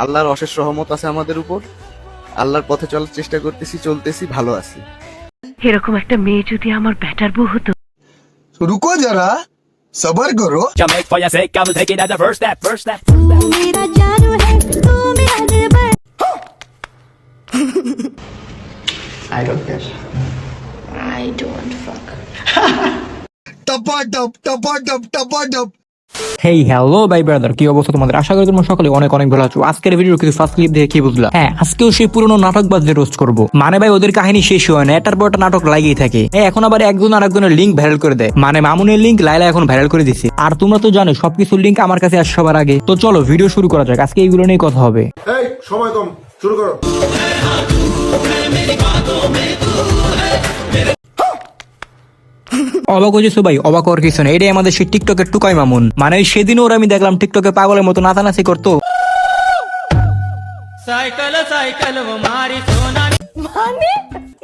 আল্লাহর অশেষ রহমত আছে আমাদের উপর। আল্লাহর পথে চলার চেষ্টা করতেছি, চলতেছি, ভালো আছি। এরকম একটা মেয়ে যদি আমার ব্যাটার বউ হতো। रुको जरा सबर करो। Jamaica for your sake, I will take it as a first step, first step. मेरा जानू है तू मेरा दिलबर I don't care. I don't fuck टपा टप হেই হ্যালো ভাই ব্রাদার, কি অবস্থা তোমাদের? আশা করি তোমরা সকলে অনেক অনেক ভালো আছো। আজকের ভিডিও কিছু ফার্স্ট ক্লিপ দেখে কি বুঝলা? হ্যাঁ, আজকেও সেই পুরনো নাটকবাজদের রোস্ট করব। মানে ভাই ওদের কাহিনী শেষ হয় না, এটার পর একটা নাটক লাগিয়ে থাকে। এখন আবার একজন আরেকজনের লিঙ্ক ভাইরাল করে দেয়। মানে মামুনের লিঙ্ক লাইলা এখন ভাইরাল করে দিছে। আর তোমরা তো জানো সবকিছুর লিঙ্ক আমার কাছে আসে সবার আগে। তো চলো ভিডিও শুরু করা যাক। আজকে এইগুলো নিয়ে কথা হবে। এই সময় কম, শুরু করো। অবাক হয়েছো ভাই? অবাক হওয়ার কিছু নেই, এটাই আমাদের সেই টিকটকের টুকাই মামুন। মানে সেদিনও ওরা আমি দেখলাম টিকটকে পাগলের মতো নাচানাচি করতো। মানে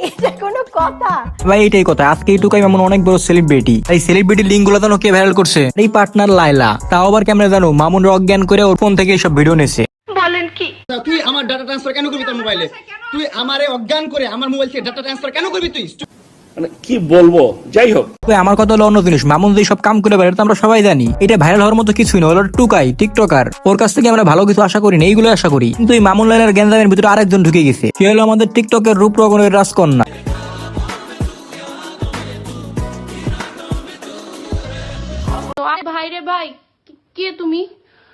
এটা কোনো কথা? ভাই এটাই কথা, আজকে এই টুকাই মামুন অনেক বড় সেলিব্রিটি। এই সেলিব্রিটি লিঙ্ক গুলো জানো কে ভাইরাল করছে? এই পার্টনার লাইলা। তাও আবার কেমনে জানো? মামুন অজ্ঞান করে ওর ফোন থেকে সব ভিডিও নেছে। বলেন কি? তুই আমার ডাটা ট্রান্সফার কেন করবি তোর মোবাইলে? তুই আমারে অজ্ঞান করে আমার মোবাইল থেকে ডাটা ট্রান্সফার কেন করবি তুই? কি বলবো, যাই হোক। ভাই আমার কথা হলো অন্য জিনিস। মামুন যে সব কাম করে বেড়ে তো আমরা সবাই জানি, এটা ভাইরাল হওয়ার মতো কিছুই না। হলো টুকাই টিকটকার, ওর কাছ থেকে আমরা ভালো কিছু আশা করি না, এইগুলো আশা করি। কিন্তু এই মামুন লাইনের গ্যাঞ্জামের ভিতরে আরেকজন ঢুকে গেছে। সে হলো আমাদের টিকটকের রূপরগণের রাজকন্যা। ভাই রে ভাই, কে তুমি?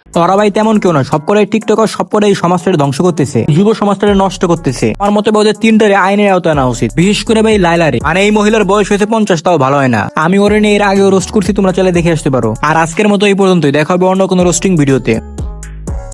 ওরা ভাই তেমন কেউ না, সব করে টিকটকার, সব করে এই সমাজটাকে ধ্বংস করতেছে, যুব সমাজটাকে নষ্ট করতেছে। আমার মতে ওদের তিনটারে আইনের আওতায় আনা উচিত, বিশেষ করে ভাই লাইলারে। মানে এই মহিলার বয়স হয়েছে 50, তাও ভালো হয় না। আমি ওরে নিয়ে এর আগেও রোস্ট করছি, তোমরা চলে দেখে আসতে পারো। আর আজকের মতো এই পর্যন্তই, দেখা হবে অন্য কোনো রোস্টিং ভিডিওতে।